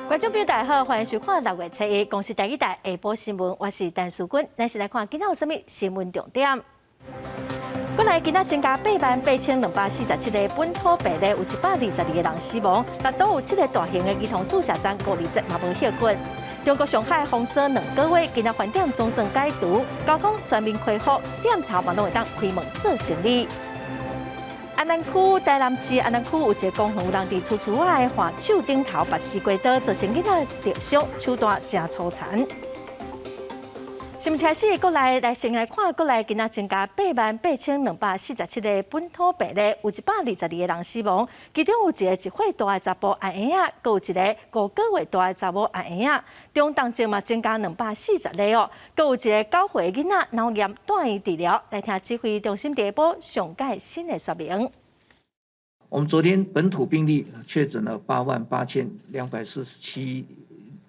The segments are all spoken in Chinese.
观众朋友大家好，欢迎收看6月7日公视第一台下晡新闻，我是陈淑君，咱是来看今仔有啥物新闻重点。过来今仔增加88247个本土病例，有122个人死亡，但都有7个大型的儿童注射站527嘛无休困。中国上海封锁2个月，今仔饭店总算解除，交通全面恢复，店头嘛拢会当开门做生意。安南区台南市安南区有一个公园，有人伫厝厝仔的花手顶头拔丝瓜刀，造成囡仔着伤，手段真粗残。新闻开始，国内先来看，国内今仔增加88247个本土病例，有122个人死亡，其中有一个1岁大的查甫阿婴仔，佮有一个5个月大的查某阿婴仔。中重症嘛增加240例哦，佮有一个9岁的囡仔脑炎住院治疗。来听指挥中心第一波上届新的说明。我们昨天本土病例确诊了88247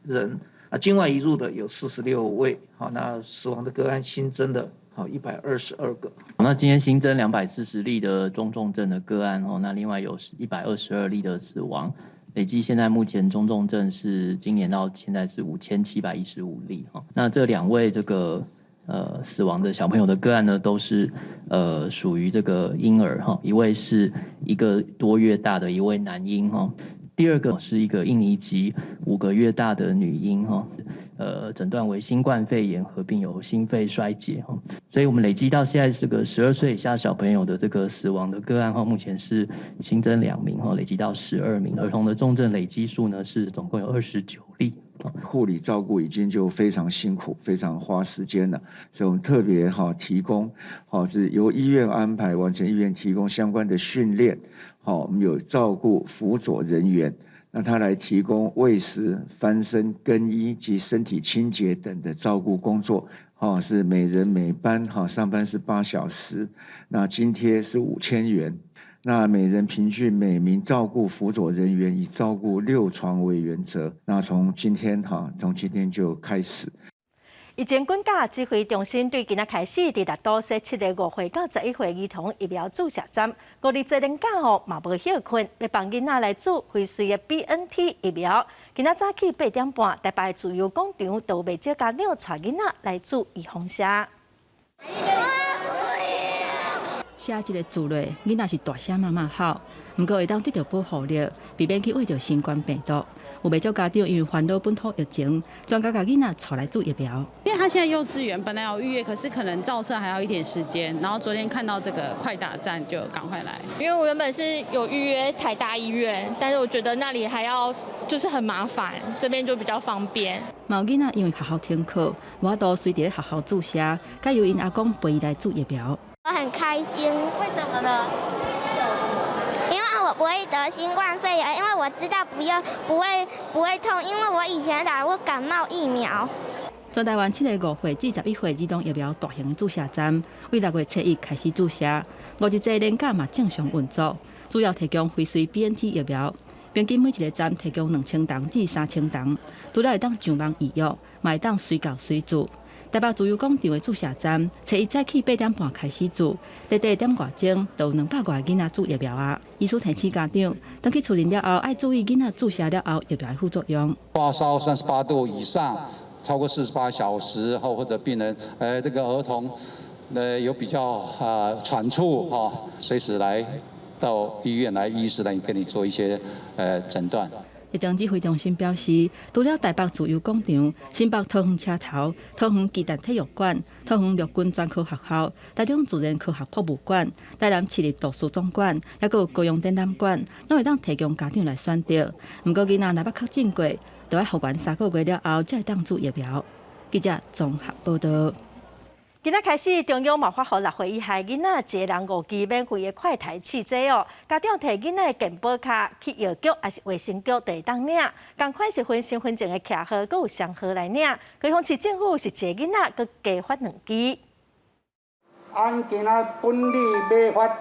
人。境外移入的有46位，好，那死亡的个案新增的好122个。那今天新增240例的中重症的个案哦，那另外有122例的死亡，累计现在目前中重症是今年到现在是5715例哈。那这2位这个死亡的小朋友的个案呢，都是属于这个婴儿哈，一位是1个多月大的一位男婴哈。第二个是一个印尼籍5个月大的女婴哈，诊断为新冠肺炎合并有心肺衰竭哈，所以我们累积到现在这个12岁以下小朋友的这个死亡的个案哈，目前是新增2名哈，累积到12名，儿童的重症累积数呢是总共有29例。护理照顾已经就非常辛苦，非常花时间了，所以我们特别提供是由医院安排，完成医院提供相关的训练，我们有照顾辅佐人员，那他来提供喂食、翻身、更衣及身体清洁等的照顾工作，是每人每班上班是8小时，那津贴是5000元。那每人平均每名照顾辅佐人员以照顾6床为原则。那从今天就开始。疫情管教指挥中心对今仔开始，伫大都设7个5岁到11岁儿童疫苗注射站，527连假嘛无休困，要帮囡仔来注辉瑞的 BNT 疫苗。今仔早起8点半，台北自由广场就有袂少家长带囡仔来注预防针。写一个字落，囡仔是大声妈妈好，毋过会当得到保护力，避免去患着新冠病毒。有袂少家长因为烦恼本土疫情，专家甲囡仔带来注疫苗。因为他现在幼稚园本来有预约，可是可能造册还要一点时间。然后昨天看到这个快打站，就赶快来。因为我原本是有预约台大医院，但是我觉得那里还要就是很麻烦，这边就比较方便。有囡仔因为学校停课，无法度随伫学校注射，甲由因阿公陪伊来注疫苗。我很开心，为什么呢？因为我不会得新冠肺炎，因为我知道不会痛，因为我以前打过感冒疫苗。全台湾7个5岁至11岁儿童疫苗大型注射站，为6月7日开始注射，527连假嘛正常运作，主要提供辉瑞 BNT 疫苗，平均每一个站提供2000筒至3000筒，除了会当上网预约，嘛会当随到随注。台北自由广场的注射站，7日早起8点半开始注，短短1点外钟，就有200多个囡仔注疫苗啊。医师提醒家长，当去厝里了后，爱注意囡仔注射了后疫苗的副作用。发烧38度以上，超过48小时后，或者病人这个儿童有比较喘促随时来到医院来，医师来跟你做一些诊断。疫情指挥中心表示，除了台北自由广场、新北桃园车头、桃园鸡蛋体育馆、桃园陆军专科学校、台中自然科学博物馆、台南市立图书总馆，还有高雄展览馆，拢会当提供家长来选择。不过囡仔若捌确诊过，就要复原3个月了后，才会当注疫苗。记者综合报道。今仔开始，中央嘛发予6岁以下囡仔1人5支免费的快筛试剂哦。家长摕囡仔的健保卡去药局还是卫生局就会当领，同款是分身份证的卡号，佮有双号来领。高雄市政府是一个囡仔，佮加发2支。按今仔本里买发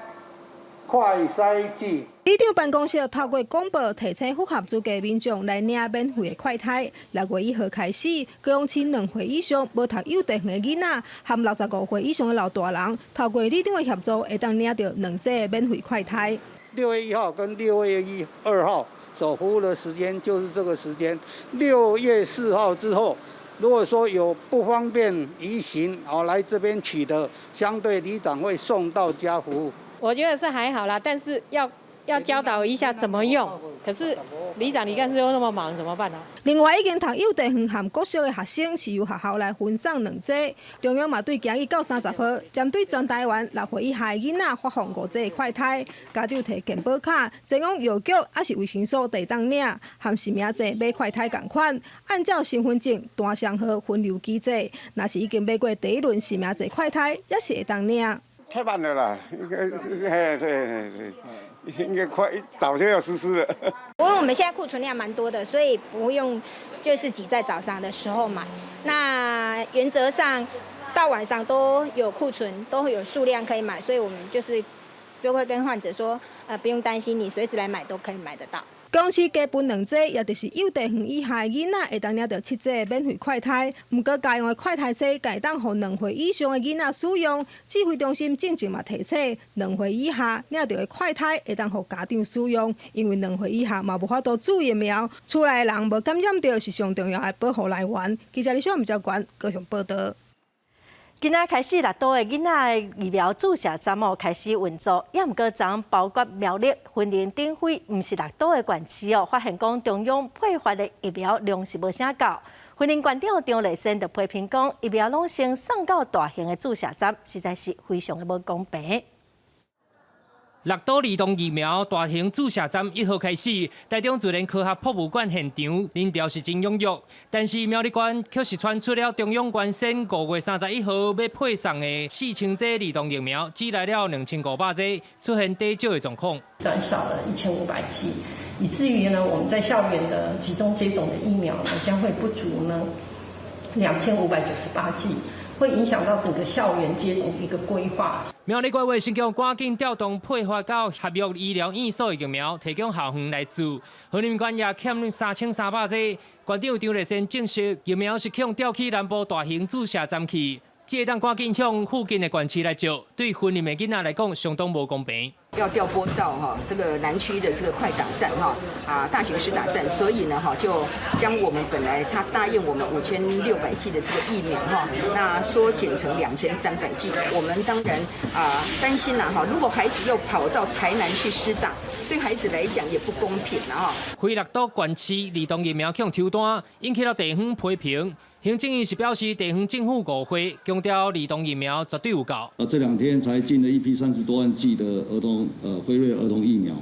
快筛剂。里长办公室透过广播提醒符合资格民众来领免费的快筛。6月1号开始，高雄市2岁以上无读幼稚园的囡仔，含65岁以上的老大人，透过里长的协助，会当领到2剂免费快筛。6月1号跟6月2号所服务的时间就是这个时间。6月4号之后，如果说有不方便移行，来这边取得，相对里长会送到家服务。我觉得是还好啦，但是要教导一下怎么用。可是里长你干事又那么忙，怎么办呢？另外，已经读幼稚园和国小的学生是由学校来分送2剂。中央嘛对今日到30号，针对全台湾6岁以下的囡仔发放5剂快筛，家长摕健保卡前往药局还是卫生所地当领，和实名制买快筛同款，按照身份证单双号分流机制。若是已经买过第一轮实名制快筛，也是会当领。太慢了啦，应该对。应该快早就要实施了。因为我们现在库存量蛮多的，所以不用就是挤在早上的时候买。那原则上到晚上都有库存，都会有数量可以买，所以我们就是都会跟患者说，不用担心，你随时来买都可以买得到。公司加分2剂，也就是幼稚园以下的囡仔会当领到7剂免费快筛。不过家用的快筛剂，会当予2岁以上的囡仔使用。指挥中心正嘛提醒，2岁以下领到的快筛会当予家长使用，因为2岁以下嘛无法度注疫苗，厝内的人无感染到是上重要的保护来源。记者李小吴照管高雄报道。今仔开始，6都的囡仔疫苗注射站开始运作，也毋过昨包括苗栗、云林、顶辉，毋是6都的县市发现讲中央配发的疫苗量是无啥够。云林县长张丽仙就批评讲，疫苗拢先送到大型的注射站，实在是非常的无公平。6都儿童疫苗大型注射站1号开始，台中自然科学博物馆现场人潮是真踊跃，但是苗栗县却是传出了中央原先5月31号要配送的4000剂儿童疫苗，只来了2500剂，出现低少的状况。短少了1500剂，以至于呢，我们在校园的集中接种的疫苗呢，将会不足呢2598剂。会影响到整个校园接种的一个规划。苗栗县卫生局赶紧调动配发到合约医疗院所的疫苗，提供校园来注。云林县也欠3300剂。县长张丽仙证实，疫苗是向调去南部大型注射站去，这当赶紧向附近的县市来借，对云林的囡仔来讲相当无公平。要调拨到这个南区的这个快打站大型施打站，所以呢就将我们本来他答应我们5600剂的这个疫苗那缩减成2300剂。我们当然担心如果孩子又跑到台南去施打，对孩子来讲也不公平非6都县市儿童疫苗向抽单，引起了地方批评。行政院是表示，地方政府误会，强调儿童疫苗绝对有够。这2天才进了一批30多万剂的辉瑞儿童疫苗，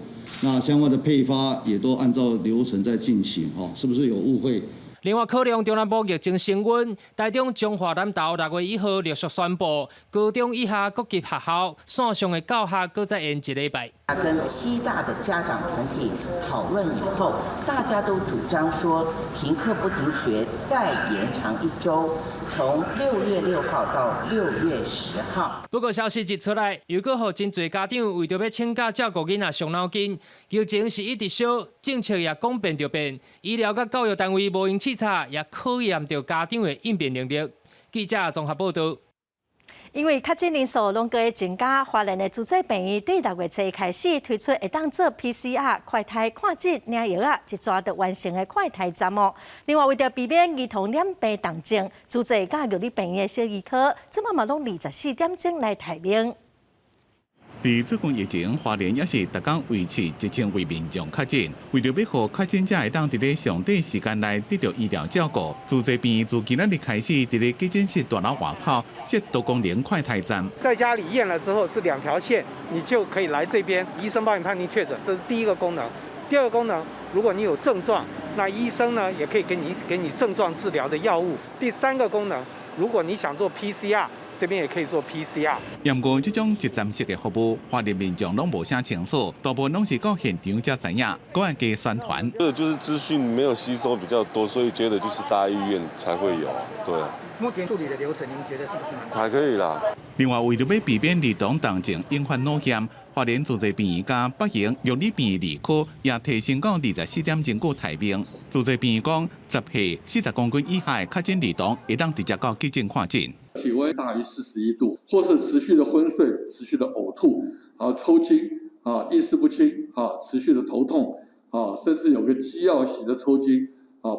那相关的配发也都按照流程在进行，是不是有误会？另外，考量中南部疫情升温，台中中华南投6月1号陆续宣布，高中以下各级学校线上的教学搁再延1礼拜。跟7大的家长团体讨论以后，大家都主张说停课不停学，再延长1周，从6月6号到6月10号。不过消息一出来，又搁予真侪家长为着要请假照顾囡仔伤脑筋。疫情是一直烧，政策也讲变就变，医疗甲教育单位无用试查，也考验着家长的应变能力。记者综合报道。因为确诊人数拢搁会增加，华人的主治病院对6月7日开始推出会当做 PCR 快筛看诊领药一抓就完成的快筛站另外，为着避免儿童染病重症，主治甲药理病院的小儿科，即马嘛拢24点钟来提名。伫最近疫情，华联也是逐工维持1000位民众确诊，为着要互确诊者会当伫咧上短时间内得到医疗照顾，主治病院自今仔日开始伫咧急诊室大楼外口设多功能快筛站。在家里验了之后是2条线，你就可以来这边，医生帮你判定确诊，这是第一个功能。第二个功能，如果你有症状，那医生呢也可以给你症状治疗的药物。第3个功能，如果你想做 PCR。这边也可以做 PCR。不过，这种一站式的服务，华人民众拢无啥清楚，大部分拢是到现场才知影，个案加宣传。这就是资讯没有吸收比较多，所以觉得就是大医院才会有，对啊。目前处理的流程，您觉得是不是还可以啦？另外，为了要避免儿童重症引发脑炎，华联主治病院加北营药理病院2科也提升到24点钟过提名。主治病院讲，10岁40公斤以下的确诊儿童会当直接到急诊看诊。体温大于41度，或是持续的昏睡、持续的呕吐、抽筋、意识不清、持续的头痛、甚至有个机要型的抽筋，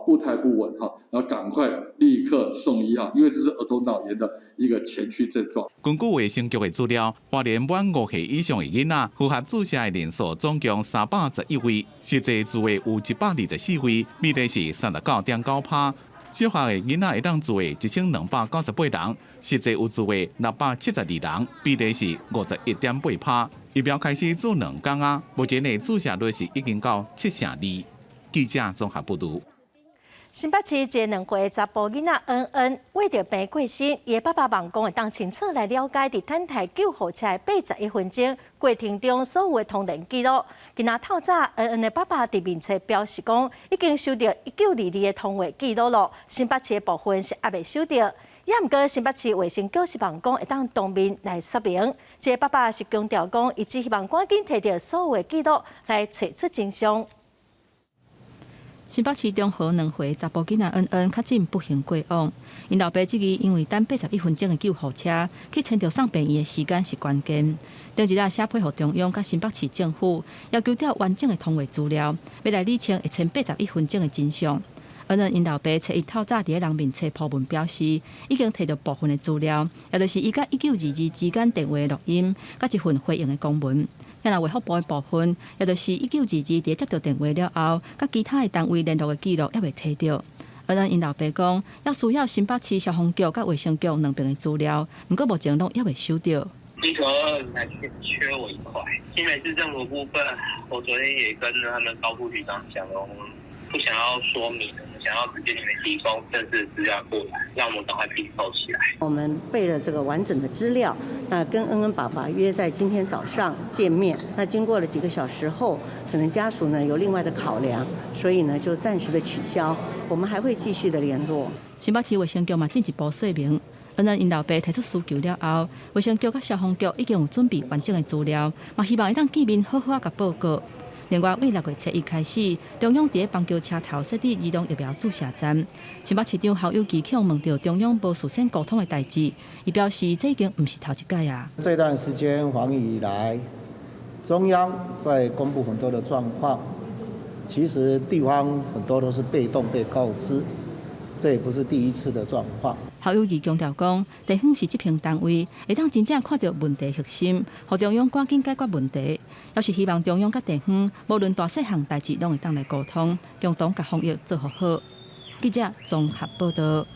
步态不稳，然后赶快立刻送医，因为这是儿童脑炎的一个前驱症状。根据卫生局的资料，花莲满5岁以上的囡仔符合注射的人数总共311位，实际自卫有124位，比例是39.9%。小学的囡仔会当自卫1298人，实际有自卫672人，比例是51.8%。疫苗开始做2天啊，目前的注射率是已经到7%。记者综合报道。新北市一个2岁的查甫囡仔恩恩，为着病过身，伊的爸爸网讲会当清楚来了解伫等待救护车的81分钟过程中所有的通联记录。今仔透早，恩恩的爸爸伫面册表示讲，已经收到1922的通话记录了，新北市的部分是还未收到。也毋过，新北市卫生局是望讲会当当面来说明。这个爸爸是强调讲，伊只希望赶紧摕到所有的记录来找出真相。新北市中和2岁查甫囡仔恩恩确诊不幸过往，因老爸即日因为等81分钟的救护车去牵着送病院的时间是关键。顶一日写配合中央甲新北市政府，要求调完整的通话资料，要来理清会前81分钟的真相。恩恩因老爸初一透早伫人面册铺文表示，已经摕到部分的资料，也就是伊甲1922之间电话录音，甲一份回应的公文。咱卫福部的部分，也就是1922伫接到电话了后，甲其他的单位联络的记录也未摕到。恩恩因老爸讲，要需要新北市消防局甲卫生局两边的资料，不过目前拢也未收到。192还缺我一块，新北市政府部分，我昨天也跟他们高副局长讲了，我们不想要说明，我们想要直接你们提供正式资料过来，让我们赶快拼凑起来。我们备了这个完整的资料，那跟恩恩爸爸约在今天早上见面。那经过了几个小时后，可能家属呢有另外的考量，所以呢就暂时的取消。我们还会继续的联络。新北市卫生局嘛进一步说明，恩恩因老爸提出需求了后，卫生局甲消防局已经有准备完整的资料，嘛希望会当见面好好甲报告。另外，为6月7日开始，中央伫邦桥车头设置移动疫苗注射站。新北市长侯友宜向问到中央无事先沟通的代志，伊表示这已经不是头一届啊。这段时间防疫以来，中央在公布很多的状况，其实地方很多都是被动被告知，这也不是第一次的状况。侯友宜强调讲，地方是执行单位，会当真正看到问题核心，互中央赶紧解决问题。要是希望中央甲地方，无论大细项代志，拢会当来沟通，共同甲防疫做好。记者综合报道。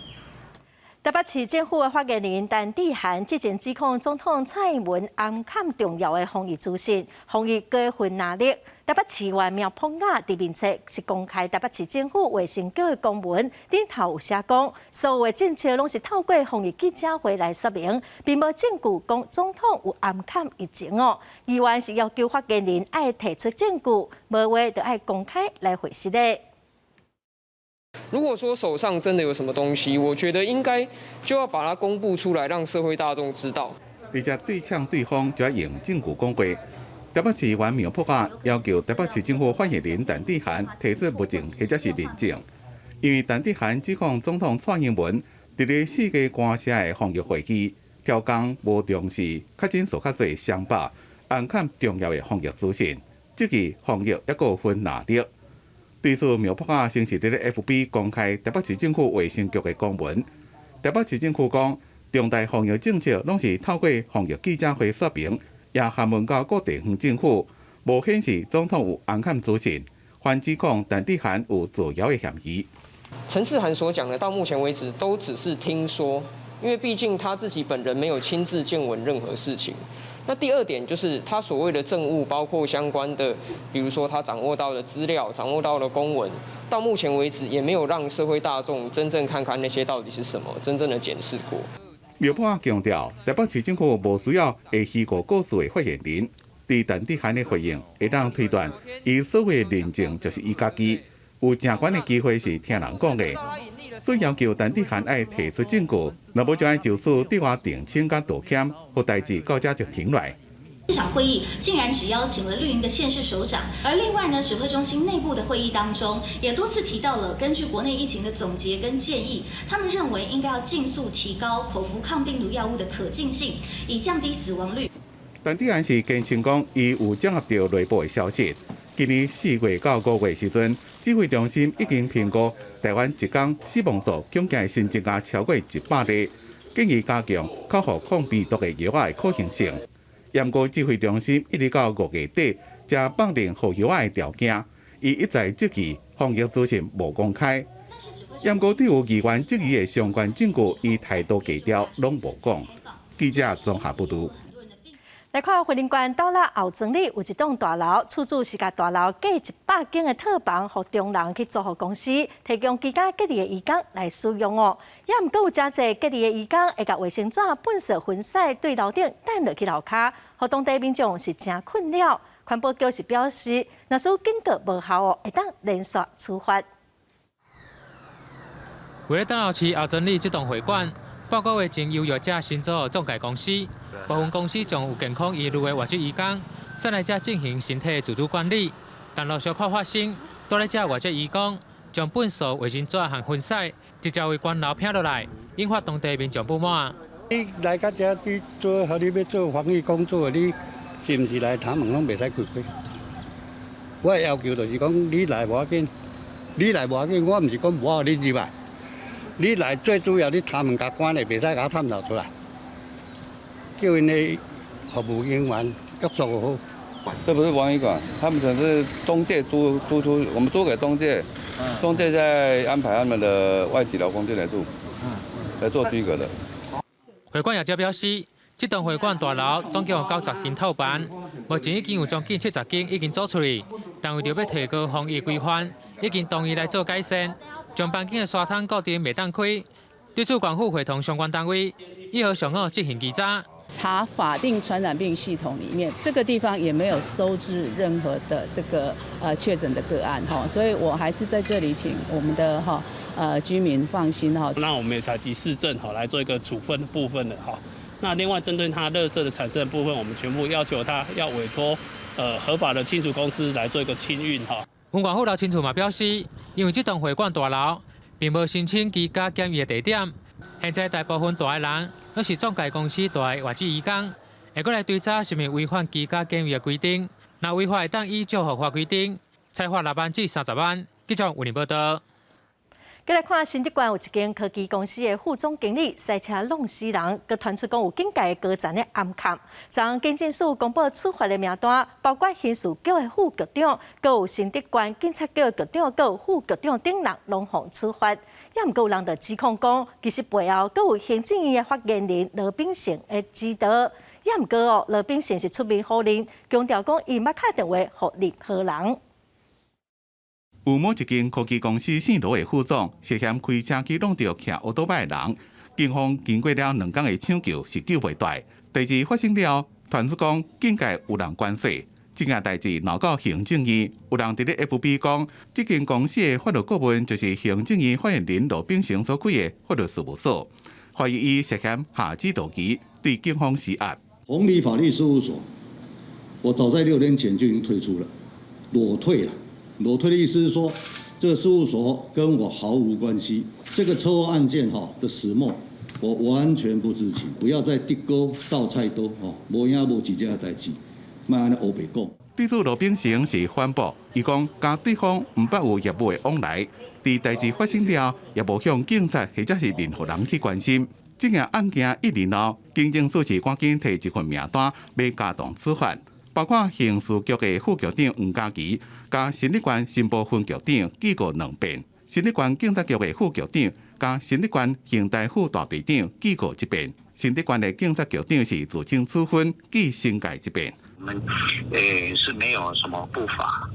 台北市政府的发言人陈智菡之前指控总统蔡英文暗砍重要的防疫资讯，防疫过分拿力。台北市外苗碰雅伫面册是公开台北市政府卫生局的公文，顶头有写讲，所有的政策拢是透过防疫记者会来说明，并无证据讲总统有暗砍疫情哦。议员是要求发言人爱提出证据，无话就爱公开来回实的。如果说手上真的有什么东西，我觉得应该就要把它公布出来，让社会大众知道。而且对呛对方就要用证据讲话。台北市议员苗圃雅要求台北市政府发言人陈智菡提出物证或者是认证，因为陈智菡指控总统蔡英文伫咧4个官社的防疫会议，调工无重视确诊数较侪双百，暗砍重要的防疫资讯，即个防疫还过分拿力。对此，苗圃雅先是伫咧 FB 公开台北市政府卫生局的公文。台北市政府讲，重大防疫政策拢是透过防疫记者会说明，也函问到各地方政府，无显示总统有暗砍资讯，反指控陈智菡有造谣的嫌疑。陈智菡所讲的，到目前为止都只是听说，因为毕竟他自己本人没有亲自见闻任何事情。那第二点就是他所谓的政务，包括相关的，比如说他掌握到的资料、掌握到的公文，到目前为止也没有让社会大众真正看看那些到底是什么，真正的检视过。苗圃雅强调，台北市政府无需要会虚构故事的发言人，对陈智菡的回应会当推断，伊所谓的认证就是伊家己，有正悬的机会是听人讲的。所以要求陈智菡爱提出证据，若无就爱就此对我澄清甲道歉，或代志到这就停落。这场会议竟然只邀请了绿营的县市首长，而另外呢，指挥中心内部的会议当中，也多次提到了根据国内疫情的总结跟建议，他们认为应该要尽速提高口服抗病毒药物的可进性，以降低死亡率。陈智菡是坚称讲，伊有掌握到内部的消息，今年4月到5月时阵，指挥中心已经评估台湾一天死亡数恐惊新增加超过100例，建议加强克服抗病毒的药的可行性。严格指挥中心一直到5月底才放定服药的条件，伊一再质疑防疫资讯无公开。严格对有议员质疑的相关证据，伊态度低调，拢无讲。记者综合报道。来看惠林县倒落后庄里有一栋大楼，厝主是甲大楼计100间的套房，互中人去租户公司提供居家隔离的义工来使用哦。也毋过有真侪隔离的义工会甲卫生纸喷射粉丝对楼顶弹落去楼骹，互当地民众是真困扰。环保局是表示，若是警告无效哦，会当连续处罚。为了等候市后庄里这栋会馆。报告月前由业者新租的中介公司，部分公司将有健康疑虑的外籍移工，上来者进行身体自主管理。但陆续却发生，倒来者外籍移工将粪扫、卫生纸和粉丝直接为官楼撇落来，引发当地民众不满。你来到这你做，和你要做防疫工作，你是毋是来他门拢袂使开开？我的要求就是讲，你来无要紧，你来无要紧，我毋是讲无好你入来。你来最主要，你他们甲关的，袂使甲探讨出来，叫因的服务人员约束好。这不是防疫馆，他们只是中介租出，我们租给中介，中介在安排他们的外籍劳工进来住，来做居隔的。会馆业者表示，这栋会馆大楼总共有90间套房，目前已经有将近70间已经租出去，但为着要提高防疫规范，已经同意来做改善。将房间的沙滩固定袂当开，对此管府会同相关单位1号上午进行稽查。查法定传染病系统里面，这个地方也没有收治任何的这个确诊的个案哈，所以我还是在这里请我们的居民放心哈。那我们也采集市政来做一个处分部分的哈。那另外针对它垃圾的产生的部分，我们全部要求它要委托合法的清除公司来做一个清运哈。文管府楼清楚嘛表示，因为这栋会馆大楼并无申请居家检疫的地点，现在大部分大个人都是中介公司大个外籍移工，会过来追查是否违反居家检疫的规定。若违法，会当依照合法规定，裁罚6万至30万。记者为您报道。再来看新竹县有一间科技公司的副总经理赛车弄死人，佮传出讲有警界高层的暗砍。昨警政署公布处罚的名单，包括刑事局的副局长，佮有新竹县警察局的局长，佮有副局长等人拢互处罚。也毋过有人就指控讲，其实背后佮有行政院的发言人罗秉成的指导。也毋过罗秉成是出面好人，强调讲伊捌打电话互任何人。有某一间科技公司姓罗的副总涉嫌开车去弄到骑奥多摆的人，警方经过了2天的抢救是救袂大。代志发生了，传出讲警界有人关系，这件代志闹到行政院，有人伫咧 FB 讲，这间公司的法律顾问就是行政院发言人罗秉成所开的法律事务所，怀疑伊涉嫌下指导棋，对警方施压。宏利法律事务所，我早在6年前就已经退出了，裸退了。裸退的意思是说，这个事务所跟我毫无关系。这个车祸案件的始末，我完全不知情。不要再滴锅倒菜刀无影无几件的代志，莫安尼黑白讲。对此罗秉成是反驳，伊讲甲对方毋捌有业务的往来，伫代志发生了，也无向警察或者是任何人去关心。这件案件1年后，警政署是赶紧摕一份名单，要加重处罚。包括刑事局的副局长黄家琪，甲新竹县新部分局长记过2遍；新竹县警察局的副局长，甲新竹县刑大副大队长记过1遍；新竹县的警察局长是自请处分，记新改1遍。我们是没有什么不法，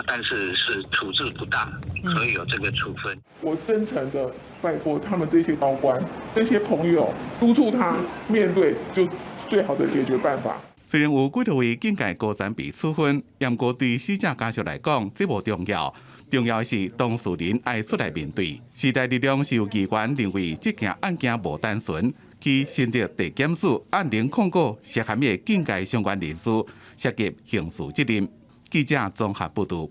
但是是处置不当，所以有这个处分。我真诚的拜托他们这些高官、这些朋友，督促他面对就最好的解决办法。虽然有几多位警界高层被处分，但过对死者家属来讲，这无重要。重要的是当事人爱出来面对。时代力量是有议员认为这件案件无单纯，去新竹地检署按铃控告涉嫌的警界相关人士，涉及刑事责任。记者综合报道。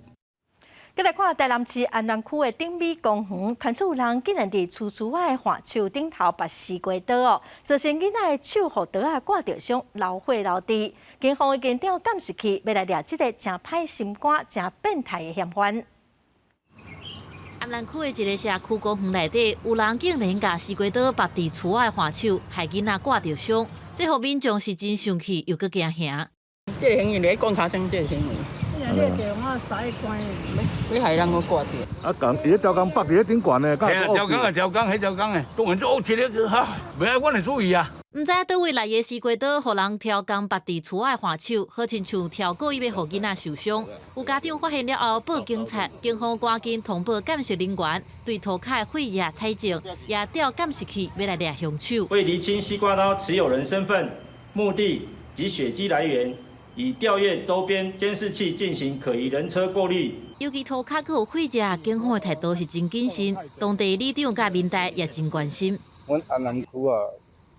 再来看台南市安南区的顶美公园，传出有人竟然伫厝厝仔的花树顶头拔西瓜刀哦，造成囡仔的手互刀啊挂着伤，流血流滴。警方已经调监视器，要来抓这个真歹心肝、真变态的嫌犯。安南区的一个社区公园内底，有人竟然甲西瓜刀拔伫厝仔的花手，害囡仔挂着伤，这互民众是真生气又搁惊吓。这个行为，你讲卡生这个行为。你叫我使关，要害人我挂掉。啊，讲伊条工北伫顶悬的，条工啊，条工，迄条工的，当然做恶一个哈，袂爱阮来注意啊。唔知倒位来的西瓜刀，互人挑工拔伫厝仔花手，好亲像挑过伊要互囡仔受伤。有家长发现了后报警察，警方赶紧通报监视人员，对涂骹血液采证，也调监视器要来抓凶手。为厘清西瓜刀持有人身份、目的及血迹来源。以调阅周边监视器进行可疑人车过滤。尤其涂骹有血迹，警方的态度是真谨慎，当地里长甲民代也真关心。阮安南区啊，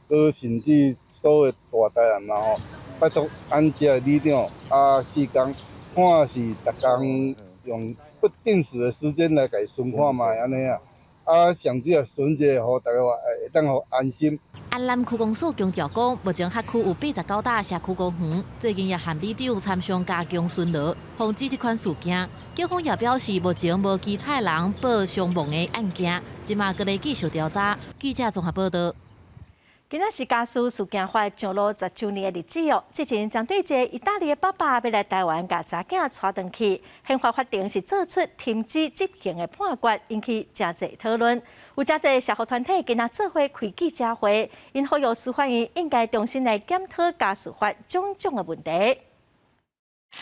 都甚至所有大台南嘛吼，拜托安这里长啊，志刚看是逐工用不定时的时间来甲伊巡看嘛，安尼啊。啊，上主要巡者，互大家会当互安心。安南区公所强调讲，目前辖区有89大社区公园，最近也和里长参详加强巡逻，防止这款事件。警方也表示，目前无其他人报伤亡的案件，即马搁咧继续调查。记者综合报道。今仔是家事事件发上路10周年的日子哦。之前针对一个意大利的爸爸要来台湾，甲查囝带回去，宪法法庭是做出停止执行的判决，引起真侪讨论。有真侪社会团体今仔做伙开记者会，因呼吁司法院应该重新来检讨家事法种种的问题。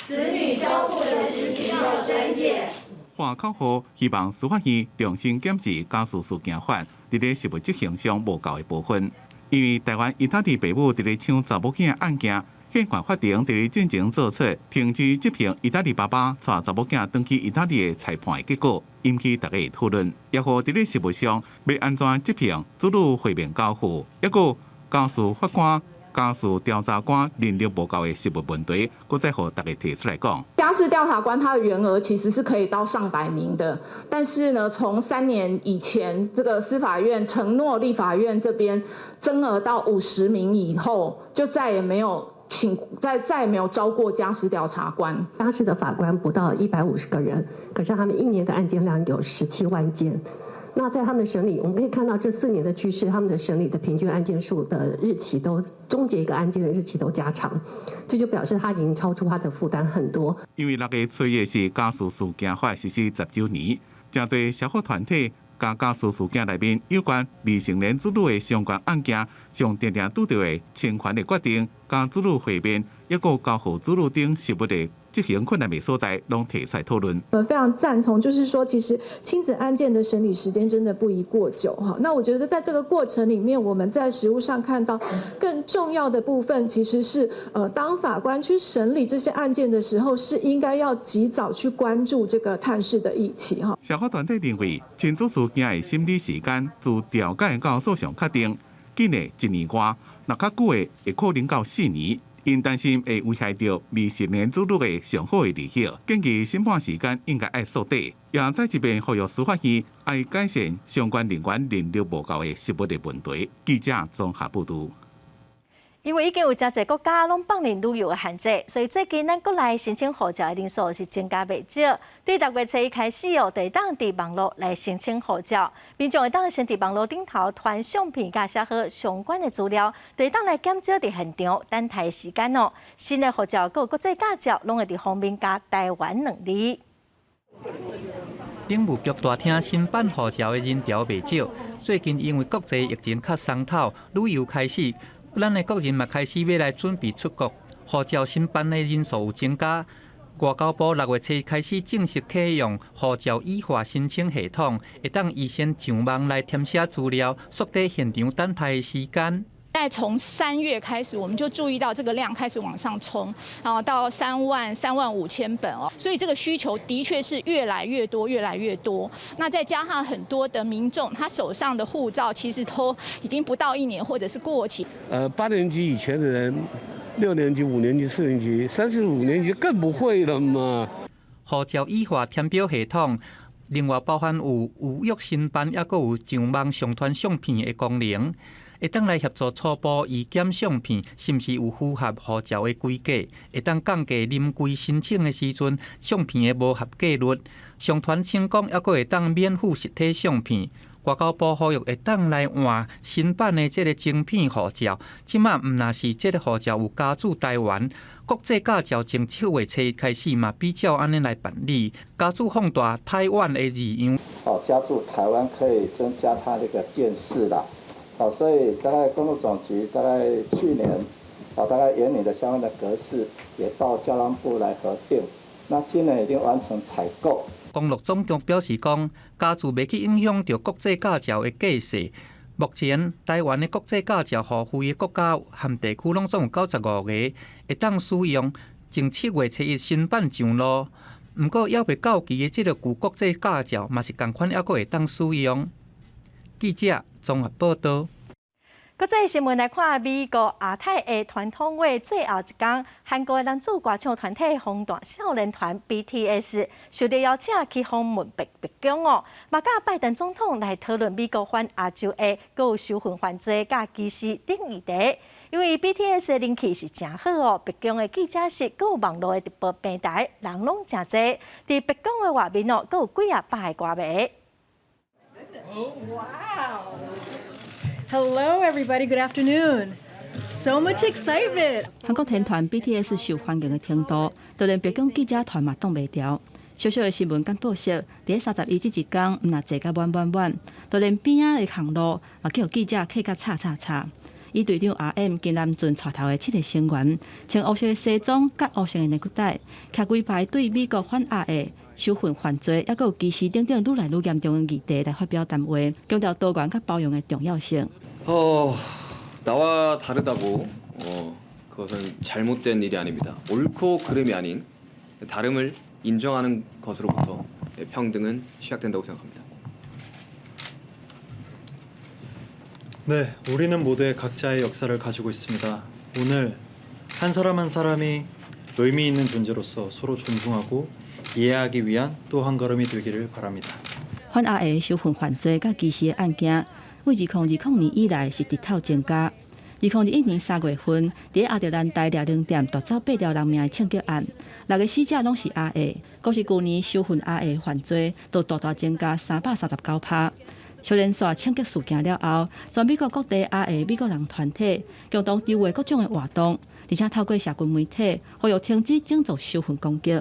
子女交付的实行要专业。话口号希望司法院重新检视家事事件法伫咧实务执行上无够的部分。因为台湾意大利爸母伫咧抢查某囝案件，宪法法庭伫咧进前做出停止执行意大利爸爸带查某囝登去意大利的裁判的结果，引起大家的讨论。也乎伫咧实务上要安怎执行子女会面交付，抑个家事法官、家事调查官人力无够的实务问题，搁再互大家提出来讲。家事调查官他的员额其实是可以到上百名的，但是呢，从3年以前这个司法院承诺立法院这边增额到50名以后，就再也没有招过家事调查官。家事的法官不到150个人，可是他们1年的案件量有17万件。那在他们审理，我们可以看到这4年的趋势，他们的审理的平均案件数的日期都终结一个案件的日期都加长，这就表示他已经超出他的负担很多。因为6月初的是家事事件法实施10周年，真侪社会团体甲家事事件内面有关未成年子女的相关案件，上常常拄到的侵权的决定、甲子女会面，抑个交付子女等实务的执行困难的所在，拢提出来讨论。我非常赞同，就是说，其实亲子案件的审理时间真的不宜过久哈。那我觉得在这个过程里面，我们在实务上看到更重要的部分，其实是当法官去审理这些案件的时候，是应该要及早去关注这个探视的议题哈。社会团体认为，亲子事件的审理时间自调解到诉讼确定，紧的1年外，若较久的会可能到4年。因担心会危害到未成年子女的上好的利益，建议审判时间应该要缩短，也再一遍呼吁司法院要改善相关人员人力无够的实务的问题。记者综合报道。因为已经有真侪国家拢放任旅游的限制，所以最近咱国内申请护照的人数是增加袂少。对6月初一开始哦，就会当伫网络来申请护照，民众会当先伫网络顶头传相片甲写好相关的资料，就会当来检照伫现场等待时间哦。新的护照佮国际驾照拢会伫方面加台湾2字。警务局大厅新办护照的人潮袂少，最近因为国际疫情较松透，旅游开始。咱的国人嘛开始要来准备出国，护照申办的人数有增加。外交部6月初开始正式启用护照依法申请系统，会当预先上网来填写资料，缩短现场等待的时间。在从3月开始，我们就注意到这个量开始往上冲，然后到3万5千本哦，所以这个需求的确是越来越多，越来越多。那再加上很多的民众，他手上的护照其实都已经不到1年，或者是过期。8年级以前的人，6年级、5年级、4年级、3、4、5年级更不会了嘛。护照依法填表系统。另外包含有约申办，也佫有上网上传相片的功能，会当来协助初步移检相片是毋是有符合护照的规格，会当降低临柜申请的时阵相片的无合格率。上传成功，也佫会当免付实体相片。外交部呼吁会当来换新版的这个晶片护照，即马毋若是这个护照有加注台湾，国际驾照从7月初开始嘛，比较安尼来办理，加注放大台湾的字样。加注台湾可以增加它这个辨识啦。所以大概公路总局大概去年大概原拟的相关的格式也到交通部来核定，那今年已经完成采购。公路总局表示讲，加注袂去影响到国际驾照的架势。目前台湾的国际驾照付费的国家和地区拢总有95个，会当使用。从7月初1新版上路，不过还未到期的这个旧国际驾照嘛是同款，还佫会当使用。记者综合报道。国际新闻来看，美国亚太的传统会最后一天，韩国的男子歌唱团体防弹少年团 BTS 受到邀请去访问白宫哦，嘛甲拜登总统来讨论美国反亚洲的佮有受训犯罪甲歧视等议题。因为 BTS 的人气是真好哦，白宫的记者室佮有网络的直播平台人拢真侪，伫白宫的外面哦，佮有几百个歌迷。Oh wow! Hello, everybody. Good afternoon. So much excitement. 韩国天团 BTS 受欢迎的程度，就连白宫记者团嘛挡袂牢。小小的新闻敢报说，伫31这一天，毋若坐甲满，就连边仔的巷路嘛叫记者客甲吵。以队长 RM 金南俊带头的7个成员，穿黑色的西装甲黑色的内裤带，徛规排对美国反亚的受训犯罪，也有歧视等愈来愈严重的议题来发表谈话，强调多元甲包容的重要性。나와 다르다고 그것은 잘못된 일이 아닙니다. 옳고 그름이 아닌 다름을 인정하는 것으로부터 평등은 시작된다고 생각합니다. 네, 우리는 모두의 각자의 역사를 가지고 있습니다. 오늘 한 사람 한 사람이 의미 있는 존재로서 서로 존중하고 이해하기 위한 또 한 걸음이 되기를 바랍니다. 反亚的受训犯罪甲歧视的案件，为2020年以来是直头增加。2021年3月份，伫亚特兰大掠灵店夺走8条人命的枪击案，6个死者拢是亚裔，更是去年受训亚裔犯罪都大大增加339%。小连续枪击事件了后，全美国各地亚裔美国人团体共同筹划各种的活动，而且透过社群媒体呼吁停止种族受训攻击。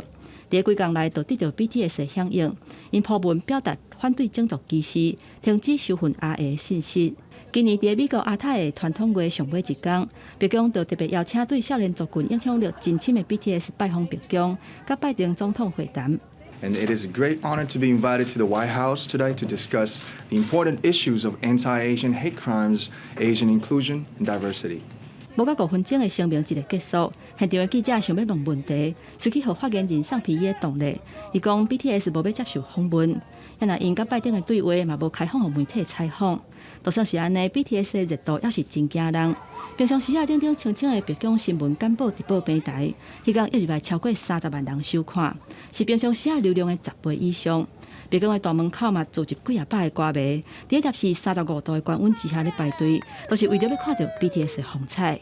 伫几天内，就得到 BTS 的响应，因铺文表达反对种族歧视、停止受训亚裔的信息。今年伫美国亚太的传统月上尾一天，白宫就特别邀请对少年族群影响力真深的 BTS 拜访白宫，甲拜登总统会谈。And it is a great honor to be invited to the White House today to discuss the important issues of anti-Asian hate crimes, Asian inclusion, and diversity. 无到5分钟的声明一个结束，现场的记者想要问问题，随即互发言人上皮伊的动力。伊讲 BTS 无要接受访问，也那因甲拜登的对话嘛无开放互媒体采访。就算是安尼 ，BTS 的热度也是真惊人。平常时顶清清的白宫新闻简报直播平台，迄天一日来超过30万人收看，是平常时流量的10倍以上。白宫的大门口嘛组织几百个歌迷，伫摄氏35度的高温之下咧排队，都是为着要看到 BTS 的风采。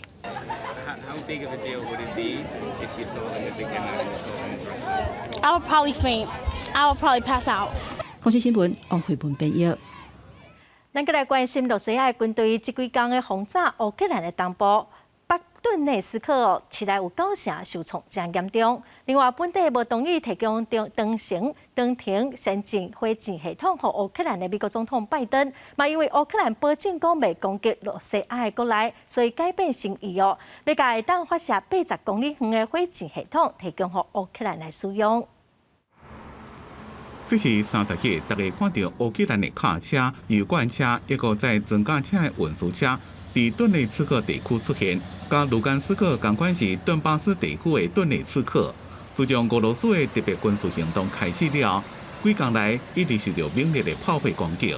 I would probably faint. I would probably pass out. 公司新闻王慧文编译。咱搁来关心罗西亚军队这几天的轰炸乌克兰的东部北顿内斯克，市内有9成受创真严重。另外，本地无同意提供长程先进火箭系统给乌克兰的美国总统拜登，嘛因为乌克兰保证讲未攻击罗西亚的国内，所以改变心意哦，要甲会当发射80公里远的火箭系统提供给乌克兰来使用。这是30日，大家看到乌克兰的卡车、油罐车，一个在装甲车的运输车，在顿内茨克地区出现，甲卢甘斯克同款是顿巴斯地区的顿内茨克。自从俄罗斯的特别军事行动开始了，几天来一直受到猛烈的炮火攻击。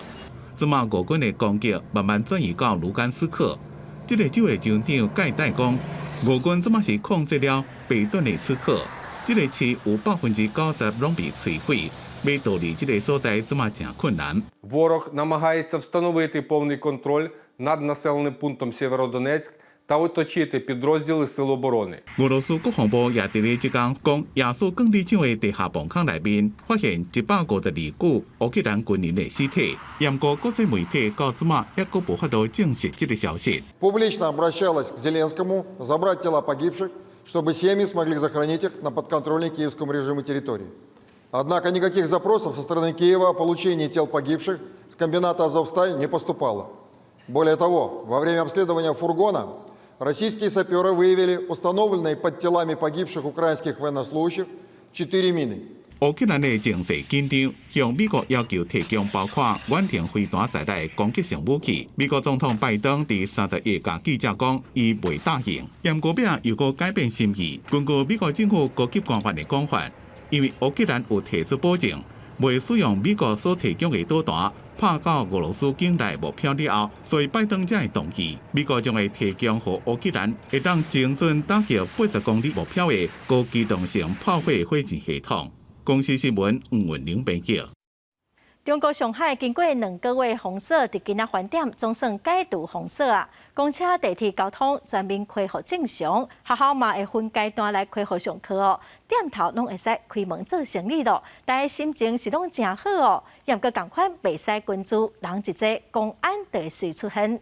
即马俄军的攻击慢慢转移到卢甘斯克。这个州的州长盖代讲，俄军即马是控制了北顿内茨克。这个市有90%拢被摧毁，要逃离这个所在怎么真困难。 Ворог намагається встановити повний контроль над населеним пунктом Сєвєродонецьк та оточити підрозділи Сил оборони. 俄羅斯國防部也伫咧即天講，耶穌更地獎嘅地下墓坑內面發現152具烏克蘭軍人嘅屍體。嚴過國際媒體到即馬也閣無法度證實這個消息。 Публично обращалась к Зеленскому забрать тела погибших, чтобы семьи смогли захоронить их на подконтрольной киевскому режиму территории. Однако никаких запросов со стороны Киева о получении тел погибших с комбината «Азовсталь» не поступало. Более того, во время обследования фургона российские саперы выявили установленные под телами погибших украинских военнослужащих 4 мины. 烏克蘭嘅情勢緊張，向美國要求提供包括遠程飛彈在內嘅攻擊性武器。美國總統拜登伫31日甲記者講，伊未答應。嚴國炳又閣改變心意，根據美國政府高級官員嘅講法，因為烏克蘭有提出保證，未使用美國所提供嘅導彈。 拍到俄羅斯境內目標了後，所以拜登才會同意，美國將會提供予烏克蘭會當精準打擊80公里目標嘅高機動性炮火火箭系統。公司新聞吳文玲報道。中國上海經過2個月封鎖，佇今仔飯店總算解除封鎖啊！公車、地鐵交通全面恢復正常，學校嘛會分階段來恢復上課哦。店頭攏會使開門做生意咯，大家心情是攏真好哦。也毋過共款袂使關注，人一隻公安就會隨出現。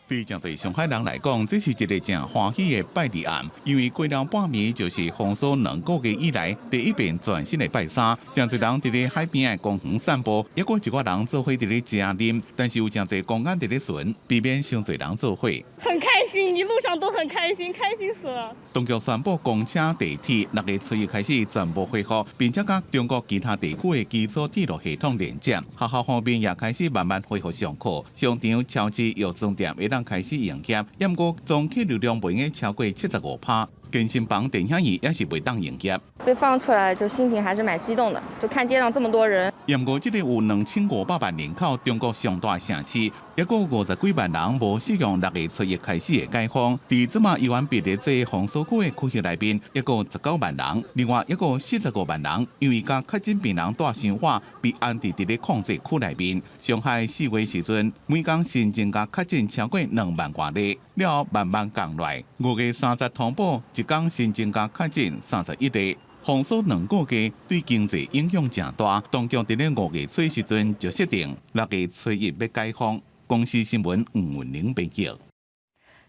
對真濟上海人來講，這是一個正歡喜的拜日暗，因為過了半暝就是封鎖2個月以來第一遍全新的拜山。真濟人佇咧海邊的公園散步，也有一掛人做伙佇咧食啉，但是有真濟公安佇咧巡，避免傷濟人做伙。很開心，一路上都很開心，開心死了。當局宣布公車、地鐵6月7日開始全部恢復，並且甲中國其他地區的基礎鐵路系統連接。學校方面也開始慢慢恢復上課，商場、超市、藥妝店會當開始營業，不過總客流量未應超過75%。健身房、電影院也是未當營業。被放出來就心情還是蠻激動的，就看街上這麼多人。不過，這個有2500萬人口中國上大城市，一個50幾萬人無使用6月7日開始的解封。在這麼遙遠別的這封鎖區的區域內面，一個19萬人，另外一個45萬人，因為甲確診病人大傷化，被安置在控制區內面。上海4月時陣，每天新增加確診超過2萬多例，了慢慢降來。5月30通報，一天新增加確診31例。封鎖2個月對經濟影響真大，當局在5月初時陣就設定6月7日要解封。公司新聞吳文玲報道。